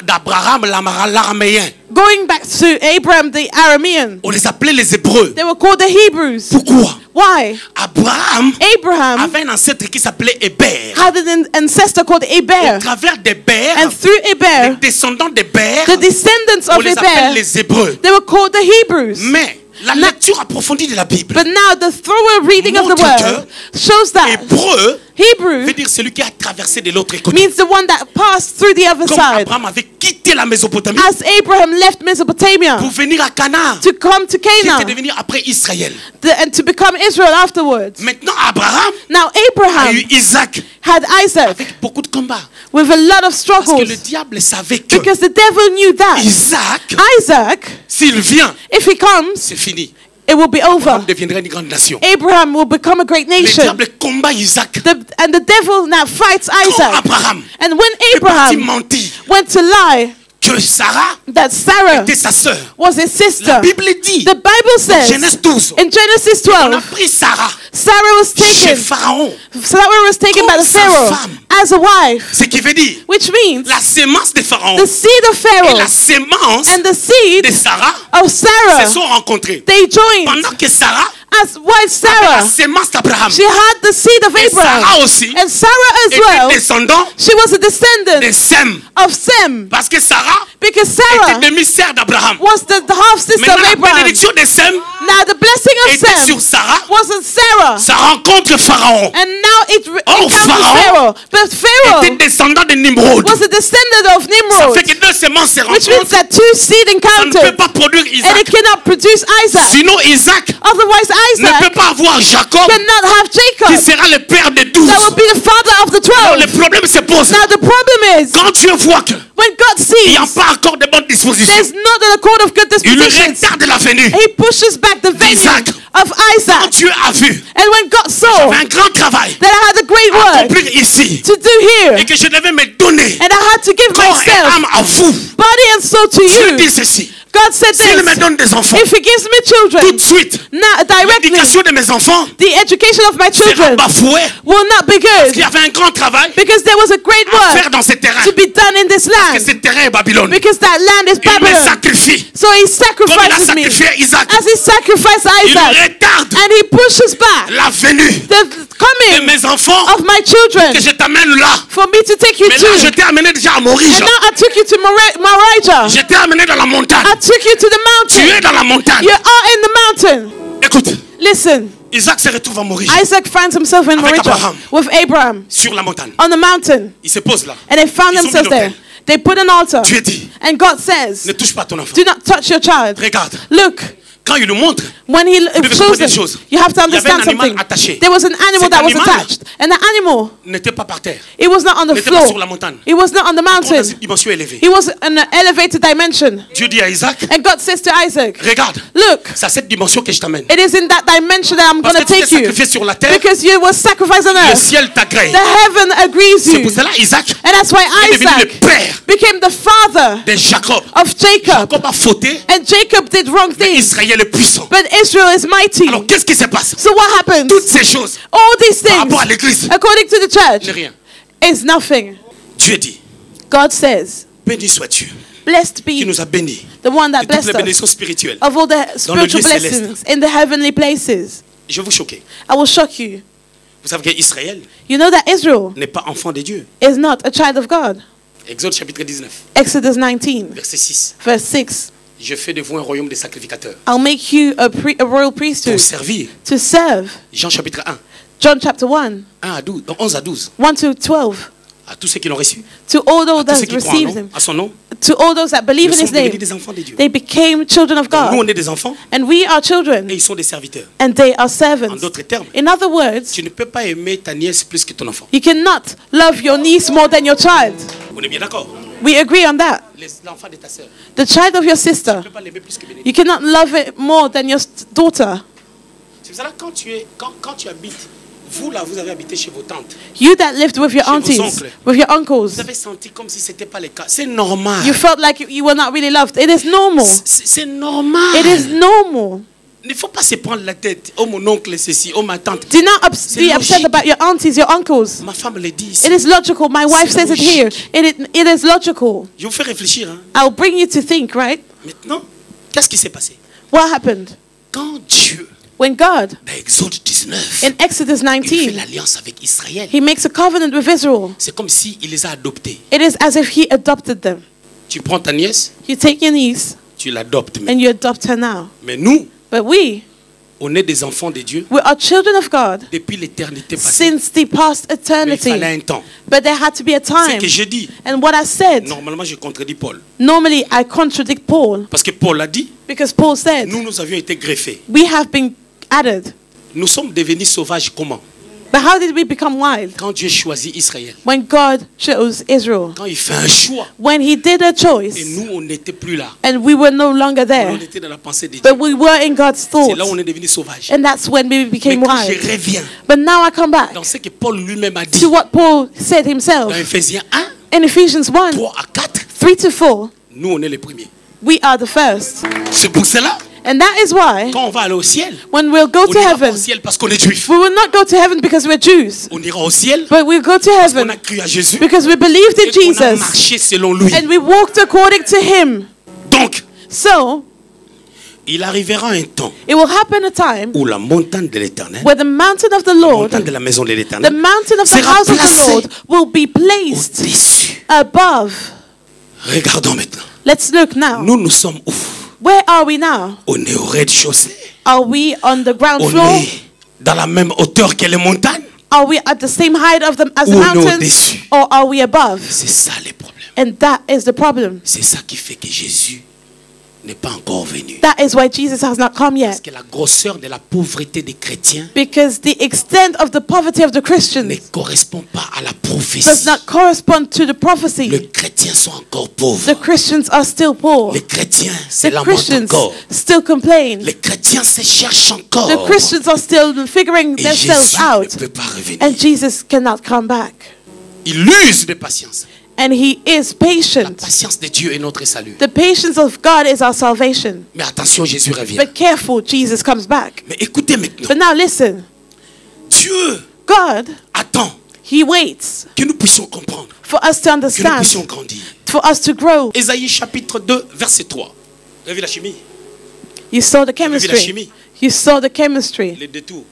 d'Abraham, l'araméen. Going back to Abraham, the Aramean, On les appelait les Hébreux. they were called the Hebrews. Pourquoi? Why? Abraham Abraham avait un ancêtre qui s'appelait Héber. had an ancestor called Au Eber. travers d'Héber, And through les Eber, descendants d'Héber, the descendants on of les appelle Eber, les Hébreux. they were called the Hebrews. Mais la lecture approfondie de la Bible, But now the thorough reading of the montre word shows that Hébreu Hebrew veut dire celui qui a traversé de l'autre côté. means the one that passed through the other Comme side. Abraham avait quitté la Mésopotamie As Abraham left Mesopotamia pour venir à Canaan, to come to qui était Canaan devenu après Israël. and to become Israel afterwards. Maintenant, Abraham Now a Abraham eu Isaac had Isaac avec beaucoup de combats. with a lot of Parce que struggles le diable savait que because the devil knew that Isaac, Isaac, s'il vient, if he comes, c'est fini. it will be over. Abraham deviendrait une grande nation. Abraham will become a great Le nation. diable combat Isaac. And the devil now fights Quand Isaac. Abraham And when est parti Abraham mentir went to lie que Sarah that Sarah était sa sœur, was his sister, la Bible dit, the Bible says Genèse 12, in Genesis on a 12, pris Sarah Sarah was chez taken. Pharaon. Sarah was taken by the Comme sa Pharaoh femme. as a wife, Ce qui veut dire, which means la sémence de Pharaon the seed of et Pharaoh la sémence and the seed de Sarah of se Sarah, sont rencontrés. they joined. Pendant que Sarah As while avait Sarah, la sémence d'Abraham. she had the seed of Et Abraham, Sarah aussi and Sarah as était well, descendant she was a de descendant Sem. of Sem, Parce que Sarah because était Sarah demi-sœur d'Abraham. was the half sister Maintenant, of la Abraham. bénédiction de Sem Now the blessing of était Sem sur Sarah. was on Sarah, Ça rencontre Pharaon. and now it Oh, encounters Pharaon Pharaoh. But Pharaoh Était descendant de Nimrod. was a descendant of Ça Nimrod, fait que deux semences se which means rencontrent. that two seed Ça ne peut encountered, pas produire and it Isaac. cannot produce Isaac. Sinon, Isaac Otherwise, ne peut Isaac pas avoir Jacob, cannot have qui Jacob. sera le père de 12. That will be the father of the Alors, 12. le problème se pose. Now the problem is Quand Dieu voit que when God il n'y a sees pas encore de bonnes dispositions, there's not an accord of good il dispositions, retarde la venue. he pushes back the venue d'Isaac. of Quand Isaac. Dieu a vu And when God saw un grand travail that I had a great à work accomplir ici to do here, et que je devais me donner and I had to give corps et myself, âme à vous, body and soul to Dieu you, dit ceci. God said S'il me this: donne des enfants, if he gives me tout children, de suite, now directly, l'éducation de mes enfants the education of my sera children bafouée. will not be Il y good, avait un grand travail because there was a great à faire work dans ce terrain. to be done in this Que land, ce terrain est Babylone. because that land is Il me Babylon. sacrifie. So he Comme il a sacrifices me sacrifié Isaac. as he sacrificed Il Isaac, retarde and he pushes back la venue the de coming mes enfants of my children que je t'amène là. for me to take you Mais là, je to. t'ai amené déjà à Maurice. And now I took you to Morijah. Je t'ai amené dans la montagne. I took you to the Tu mountain. es dans la montagne. You are in the mountain. Écoute, Listen, Isaac se retrouve à mourir Isaac finds himself in Avec Moriah Abraham. with Abraham sur la montagne. on the mountain. Il se pose là. And they found Ils ont themselves mis there. l'autel. They put an altar. Dieu dit, And God says, ne touche pas ton enfant. do not touch your child. Regarde, Look, quand il nous montre, when he devez shows comprendre them, une chose. you have to Il y avait understand un animal something. attaché. There was an animal Cet that was animal attached. And the animal, n'était pas par terre. it was not on the N'était pas sur floor. la montagne. It was not on the Dans mountain. une dimension élevée. It was in an elevated dimension. Dieu dit à Isaac, And God says to Isaac, regarde, look, c'est à cette dimension que je t'amène. it is in that dimension that I'm Parce going que to tu t'es take you. sacrifié sur la terre, Because you were sacrificed on le earth. ciel t'agrée. The heaven agrees C'est you. pour cela Isaac And that's why est devenu le Isaac père became the father de Jacob. of Jacob. Jacob a fauté, And Jacob did wrong mais things. Israël est puissant. But Israel is mighty. Alors qu'est-ce qui se passe? So what happens? Toutes ces choses All these par things, rapport à l'église according to the n'est church, rien. is nothing. Dieu dit, God says, béni sois-tu blessed qui be nous a bénis the one that de toutes blessed les us bénédictions spirituelles. of all the spiritual lieu céleste. blessings in the heavenly places. Je vais vous choquer. I will shock you. Vous savez qu'Israël You know that Israel n'est pas enfant de Dieu. is not a child of God. Exode chapitre 19, Exodus 19, verset 6. verse 6. Je fais de vous un royaume de sacrificateurs I'll make you a royal pour priesthood servir. to serve. Jean chapitre 1, John chapter 1, 1 à 12, 11 à 12. 1 to 12. À tous ceux qui l'ont reçu, To all those à tous ceux that qui croient en received nom, him, à son nom, to all those that believe nous in sommes his name, devenus des enfants de Dieu. they became children of Donc, nous, God. on est des enfants And we are children, et ils sont des serviteurs. and they are En servants. d'autres termes, In other words, tu ne peux pas aimer ta nièce plus que ton enfant. you cannot love your niece more than your child. On est bien d'accord? We agree on that. L'enfant de ta sœur, The child of your tu ne sister, peux pas l'aimer plus que Bénédicte. you cannot love it more than your daughter. C'est pour ça que quand tu habites, vous là, vous avez habité chez vos tantes. You that lived with your Chez vos aunties, oncles. with your uncles, Vous avez senti comme si c'était pas le cas. C'est normal. you felt like you were not really loved. It is normal. C'est normal. It is normal. Il ne faut pas se prendre la tête. Oh mon oncle ceci, oh ma tante. Do not C'est be upset logique. about your aunties, your uncles. Ma femme le dit ici. It is logical. My wife C'est says it here. It is logical. Je vous fais réfléchir. Hein. I'll bring you to think, right? Maintenant, qu'est-ce qui s'est passé? What happened? Quand Dieu, When God, dans Exode 19, in Exodus il fait 19, l'alliance avec Israël, he makes a covenant with Israel. c'est comme s'il les a adoptés. It is as if he adopted them. Tu prends ta nièce, You take your niece tu l'adoptes. and you adopt her now. Mais nous, But we on est des enfants de Dieu are children of God depuis l'éternité passée. since the past Mais il fallait eternity. un temps. But there had to be a C'est time. que je dis. And what I said, Normalement, je contredis Paul. normally I contradict Paul Parce que Paul a dit, because Paul said, nous avions été greffés. we have been added. Nous sommes devenus sauvages comment? But how did we become wild? Quand Dieu choisit Israël. When God chose Israel. Quand il fait un choix. When he did a Et choice nous, on n'était plus là. and we were no longer On there. était dans la pensée de Dieu. But we were in God's C'est là où thoughts. on est devenu sauvages. And that's when we Mais became quand je wild. reviens But now I come back dans ce que Paul lui-même a dit to what Paul said himself dans Ephésiens 1, in Ephesians 1, 3 à 4, 3 to 4. nous, on est les premiers. We are the first. C'est pour cela, And that is why quand on va aller au ciel, when we'll go on to n'ira pas heaven, au ciel parce qu'on est juif. we will not go to heaven because we're Jews, On ira au ciel but we'll go to parce qu'on heaven a cru à Jésus because we believed in et qu'on a Jesus marché selon lui. and we walked according to him. Donc, So il arrivera un temps it will happen a time où la montagne de l'Éternel, where the mountain of the la Lord, montagne de la maison de the l'Éternel, mountain of the sera house of the placée Lord will be placed au-dessus. above. Regardons maintenant. Let's look now. Nous sommes où? Where are we now? On est au rez-de-chaussée. Are we on the ground On floor? est dans la même hauteur que les montagnes. Are we at the same height of them as the Ou on est mountains? au-dessus. Or are we above? C'est ça le problème. And that is the problem. C'est ça qui fait que Jésus n'est pas encore venu. That is why Jesus has not come Parce yet. que la grosseur de la pauvreté des chrétiens Because the extent of the poverty of the ne Christians correspond pas à la does prophétie. not correspond to the Les prophecy. chrétiens sont encore pauvres. The Christians are still poor. Les chrétiens se The lamentent Christians encore. still complain. Les chrétiens se cherchent encore. The Christians are still figuring Et themselves Jésus out. ne peut pas revenir. And Jesus cannot come back. Il use de patience. And he is La patient. patience de Dieu est notre salut. The patience of God is our salvation. Mais attention, Jésus revient. But careful, Jesus comes back. Mais écoutez maintenant. But now listen. Dieu God, attend he waits que nous puissions comprendre, for us to que nous puissions understand, grandir. for us to grow. Ésaïe chapitre 2, verset 3. Vous avez vu la chimie? You saw the Vous avez vu la chemistry. chimie? You saw the chemistry. Les détours.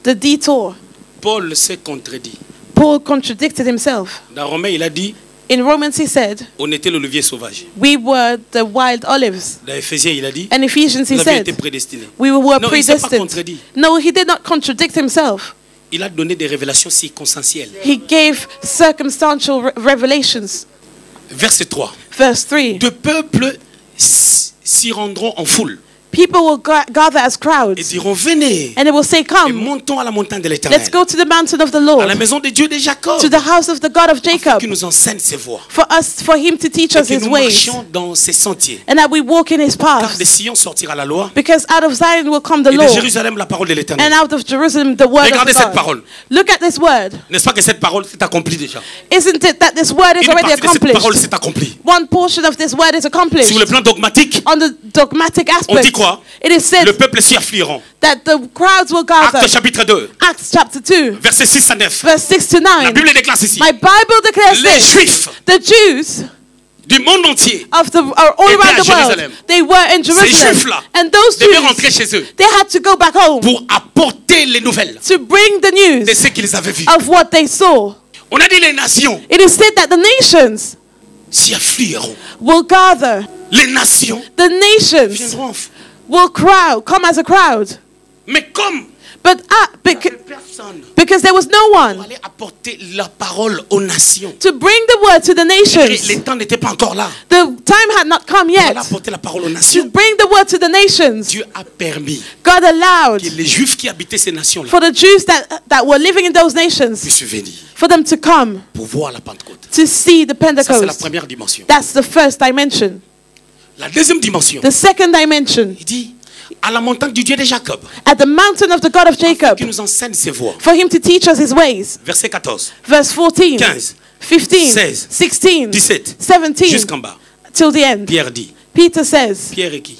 The detour. Paul s'est contredit. Paul contradicted himself. Dans Romains, il a dit In Romans he said, on était l'olivier sauvage. we were the wild olives. Dans Éphésiens, il a dit, And Ephesians he vous avez été said, prédestinés. we were Non, il ne s'est pas predestined. contredit. No, he did not contradict himself. Il a donné des révélations circonstancielles. He gave circumstantial revelations. Verset 3. Verse 3. De peuples s'y rendront en foule People will gather as et crowds. diront, venez And they will say, et come, montons à la montagne de l'Éternel, let's go to the mountain of the à la Lord, maison de Dieu de Jacob, to the house of the God of afin Jacob, qu'il nous enseigne ses voies for him to teach et us que his nous ways, marchions dans ses sentiers. and that we walk in his Car paths. de Sion sortira la loi Because out of Zion will come the et de law, Jérusalem la parole de l'Éternel. and out of Jerusalem the word Regardez of cette God. parole. Look at this word. N'est-ce pas que cette parole s'est accomplie déjà? Isn't it that this word is Une already partie de cette parole accomplished? s'est accomplie. One portion of this word is accomplished. Sur le plan dogmatique, On the dogmatic on dit aspect, quoi? it is said Le peuple s'y afflieront. that the crowds will gather. Acte chapitre 2, Acts chapter 2, versets 6 à 9. verse 6 to La 9. Bible déclare ceci. My Bible declares Les this. Juifs The Jews du monde entier of all étaient around à the world, Jérusalem. they were in Ces Jerusalem. Juifs-là And those devaient rentrer Jews, chez eux they had to go back home pour apporter les nouvelles to bring the de news ce qu'ils avaient vu. of what they saw. On a dit les nations It is said that the nations s'y afflieront. will gather. Les nations The nations viendront. will come as a crowd. Mais comme But personne because there was no pour one aller apporter la parole aux nations. to bring the word to the Les nations. temps n'étaient pas encore là. The time had not come Pour aller yet apporter la parole aux to nations. bring the word to the nations. Dieu a permis God allowed que les Juifs qui habitaient ces nations-là for the Jews that were living in those nations, puissent venir for them to come pour voir la Pentecôte. to see the Ça, c'est la Pentecost. première dimension. That's the first dimension. La deuxième dimension, The second dimension, il dit à la montagne du Dieu de Jacob, at the mountain of the God of Jacob, qui nous enseigne ses voies. for him to teach us his ways. Verset 14, Verse 14, 15, 15, 16, 16, 17, 17, jusqu'en bas. till the end. Pierre dit, Peter says, Pierre est qui?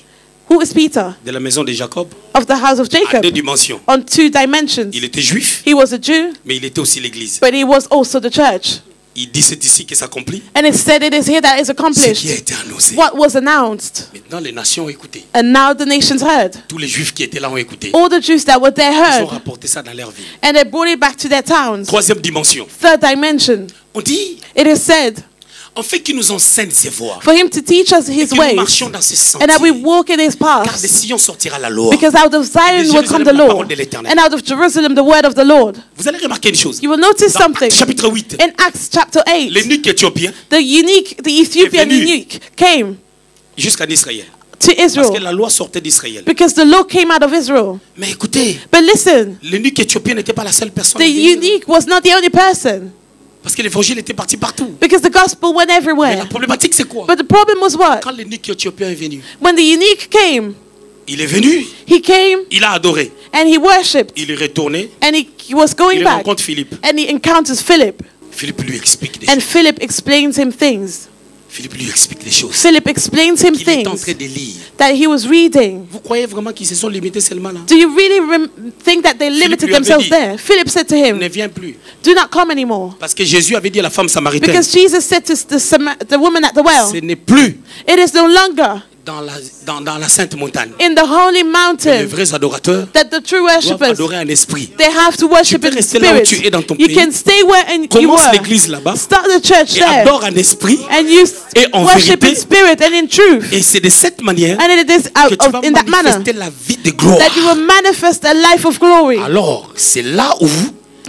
who is Peter? De la maison de Jacob, Of the house of à Jacob. deux dimensions. On two dimensions. Il était juif, He was a Jew, mais il était aussi l'Église. but he was also the church. Il dit c'est ici que s'accomplit And it said it is here that is ce qui a accomplished. été annoncé. What was announced. Maintenant, les nations ont écouté. And now the nations heard. Tous les Juifs qui étaient là ont écouté. All the Jews that were there Ils ont heard. rapporté ça dans leur vie. And they brought it back to their towns. Troisième dimension. Third dimension. On dit, It is said, en fait, qu'il nous enseigne ses voies. for him to teach us his Que nous ways. marchions dans ses And that we sentiers. walk in his Car de paths. Sion sortira la loi. Because out of Zion will come the Jérusalem, la law. parole de l'Éternel. And out of Jerusalem the word of the Lord. Vous allez remarquer une chose. You will notice Dans something. Actes chapitre 8, In Acts chapter 8, l'eunuque éthiopien the Ethiopian venu. eunuch came jusqu'en Israël. to Parce que Israel la loi sortait d'Israël. because the law came out of Israel. Mais écoutez, But listen, l'eunuque éthiopien n'était pas la seule personne. the à venir. eunuch was not the only person Parce que l'évangile était parti partout. because the gospel went Mais la everywhere. problématique, c'est quoi? But the problem was what? Quand l'eunuque éthiopien est venu, When the eunuch came, il est venu, he came il a adoré, and he worshipped il est retourné, and he was going il back rencontre Philippe. and he encounters Philip Philippe lui explique des and choses. Philip explains him things. Philippe lui explique des choses Philip explains him qu'il est en things train de lire. that he was reading. Vous croyez vraiment qu'ils se sont limités seulement là? Do you really think that they limited lui avait themselves dit, there? Philip said to Il him, ne vient plus. do not come anymore. Parce que Jésus avait dit à la femme samaritaine, Because Jesus said to the woman at the well, ce n'est plus it is no longer dans la sainte montagne. in the holy Les mountain vrais adorateurs that the true doivent worshippers, adorer en esprit. they have to worship peux in rester là où spirit. tu es dans ton You pays. can stay where you Commence were. l'église là-bas Start the church et there. adore en esprit. And you Et en worship vérité. in spirit and in truth. Et c'est de cette manière And it is que tu vas in that manner manifester la vie de gloire. that you will manifest a life of glory. Alors, c'est là où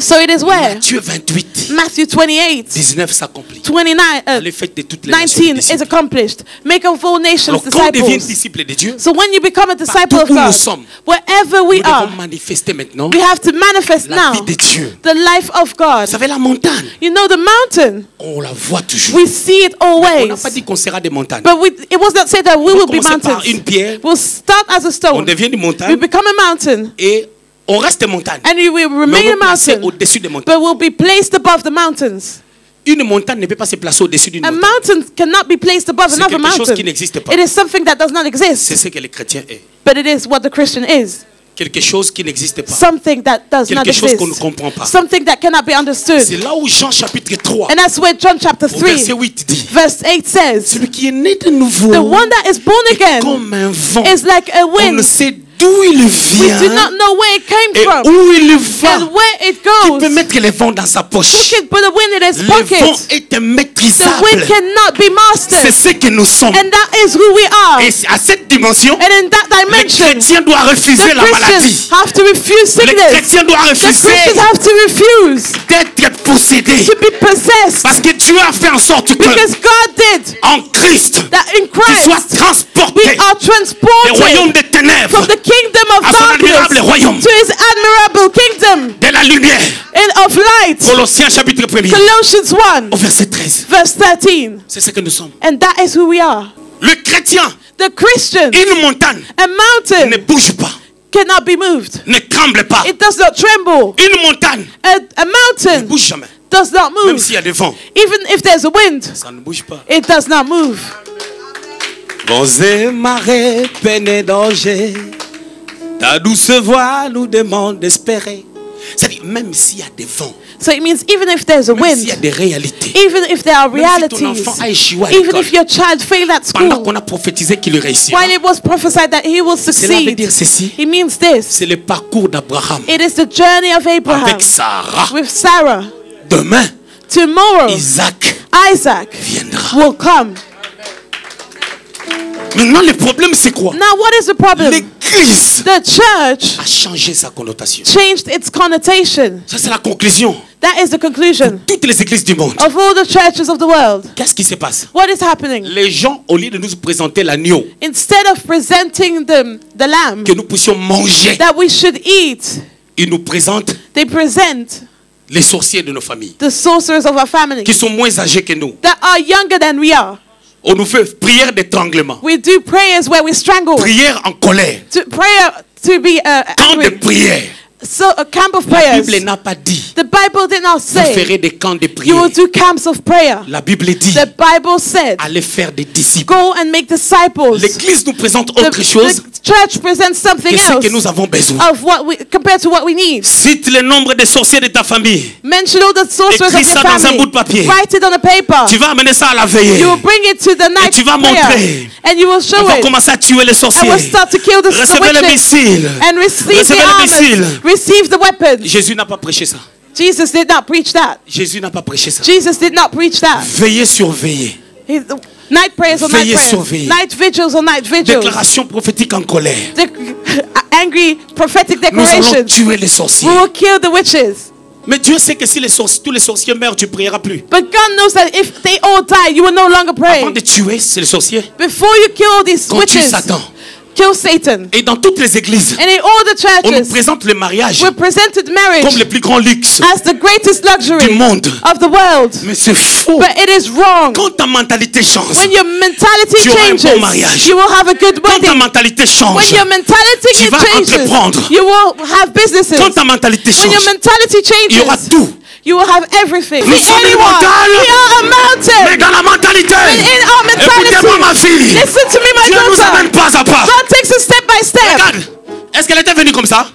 So it is where Matthieu 28, Matthew 28, 19 s'accomplit. 29, Les fêtes de toutes les nations. 19 is accomplished. Make of all nations Alors, quand on devient disciples. disciple de Dieu, So when you become a disciple partout of où nous God, sommes, wherever we nous devons are, manifester maintenant we have to manifest la now vie de Dieu. the life of God. Vous savez, la montagne, You know the mountain, on la voit toujours. we see it On n'a always. pas dit qu'on sera des montagnes. But it was not said that we On will va be commencer par une mountains. pierre, We'll start as a on stone. devient une We montagne become a mountain. et on reste montagne. And we will Mais remain on a est placé mountain. au-dessus des montagnes. But we'll be placed above the mountains. Une montagne ne peut pas se placer au-dessus d'une A montagne. mountain cannot be placed above C'est another quelque chose qui mountain. n'existe pas. It is something that does not C'est exist. ce que le chrétien est. But it is what the Christian is. Quelque chose qui n'existe pas. Something that does not Quelque chose qu'on ne exist. comprend pas. Something that cannot be C'est understood. là où Jean chapitre 3, And that's where John chapter au verset 3, 8 dit, verse 8 says, celui qui est né de nouveau the one that is born est again comme un vent. is like a On ne wind sait d'où il We vient do not know where it came et from où il va. and where it Qui peut goes. mettre les vents dans sa Who poche? can put a wind in his Le vent pocket? est The maîtrisable. wind cannot be C'est mastered. ce que nous sommes. And that is who we are. Et à cette dimension, And in that les dimension, chrétiens doivent refuser the la maladie. Christians have to refuse Les sickness. chrétiens doivent The refuser Christians have to refuse d'être possédés. to be possessed. Parce que Dieu a fait en sorte que Because God did en Christ, that in tu sois Christ. transporté We are des royaumes transported des ténèbres from the kingdom of à son admirable darkness royaume to his admirable kingdom de la lumière. of light. Colossiens chapitre 1er Colossians 1, au verset 13. verse 13. C'est ce que nous sommes. And that is who we are. Le chrétien, The Christian, une montagne a ne mountain bouge pas, cannot be moved. ne tremble pas. It does not tremble. Une montagne A ne mountain bouge jamais. does not Même move. s'il y a des vents, Even if there's a wind, ça ne bouge pas. it does not move. Vents et marées, peine et danger, ta douce voix nous demande d'espérer. C'est-à-dire, même s'il y a des vents, So it means even if there's a même s'il y a wind, des réalités, even if there are même si ton realities, enfant a échoué à even l'école, if your child failed at pendant school, qu'on a prophétisé qu'il réussira, while it was prophesied that he will cela veut dire succeed, ceci. it means this. C'est le parcours d'Abraham It is the journey of Abraham avec Sarah. with Sarah. Demain, Tomorrow, Isaac Isaac viendra. will come. Maintenant, le problème, c'est quoi? Now, what is the problem? L'Église The church a changé sa connotation. changed its connotation. Ça, c'est la conclusion. That is the conclusion Toutes les églises du monde. of all the churches of the world. Qu'est-ce qui se passe? What is happening? Les gens, au lieu de nous présenter l'agneau Instead of presenting the lamb que nous puissions manger, that we should eat, ils nous présentent they present les sorciers de nos familles, the sorcerers of our family qui sont moins âgés que nous. that are younger than we are. On nous fait prière d'étranglement, We do prayers where we strangle. prière en colère, Prayer to be camp de angry. prière. So a camp of La prayers. Bible n'a pas dit The Bible did not vous say ferez des camps de you prière. will do camps of prayer. La Bible dit The Bible said allez faire des disciples. go and make disciples. L'Église nous présente The, autre chose the church presents something que ce que nous else avons besoin. of what we compared to what we need. Cite le nombre de sorciers de ta famille. Mention all the sorcerers Écris of ça your dans un bout de family. papier. Write it on a paper. Tu vas amener ça à la veillée. You will bring it to the night tu vas prayer, montrer. and you will show On va it. commencer à tuer les And sorciers. we'll start to kill the Recevez les witches missiles. and receive the Recevez les missiles. armors. Receive the weapons. Jésus n'a pas prêché ça. Jesus did not preach that. Jésus n'a pas prêché ça. Jesus did not preach that. Veillez sur veillez. Night prayers on night Veillez sur prayers. veillez. Night vigils on night vigils. Déclaration prophétique en colère. Angry prophetic Nous allons declarations. tuer les sorciers. We will kill the witches. Mais Dieu sait que si tous les sorciers meurent, tu ne prieras plus. But God knows that if they all die, you will no longer pray. Avant de tuer, c'est les sorciers. Before you kill all these Qu'on tue witches, Satan. kill Satan. Et dans toutes les églises, And in all the on nous churches, présente le mariage we presented marriage comme le plus grand luxe as the greatest luxury du monde. of the world. Mais c'est faux. But it is wrong. Quand ta mentalité change, When your mentality tu auras un bon changes, mariage. you will have a good quand ta wedding. mentalité When change, your mentality tu vas changes, entreprendre. you will have businesses. quand ta mentalité When your change, mentality il y aura changes, tout. you will have everything. Nous Be sommes une anyone. montagne. We are a Mais mountain. dans la mentalité, In our écoutez-moi ma mentality, fille, listen to me, my Dieu nous amène daughter. pas à pas. God takes us step by step. Regarde, est-ce qu'elle était venue comme ça?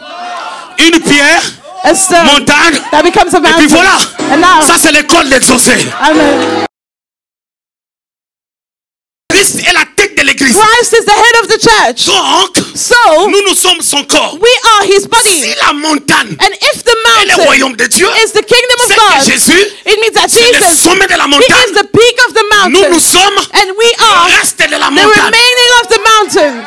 Une pierre, A stone montagne, that becomes a et puis mountain. voilà. And now, Ça c'est l'école d'exaucer. amen. Christ est la tête de l'église. Christ is the head of the church. Donc, So, nous sommes son corps. we are his Si body. la montagne And if the est le mountain royaume de Dieu, is the kingdom of c'est que God, Jésus, it means that c'est le Jesus, sommet de la he montagne. is the peak of the Nous mountain. sommes And we le are reste de la the montagne. remaining of the mountain.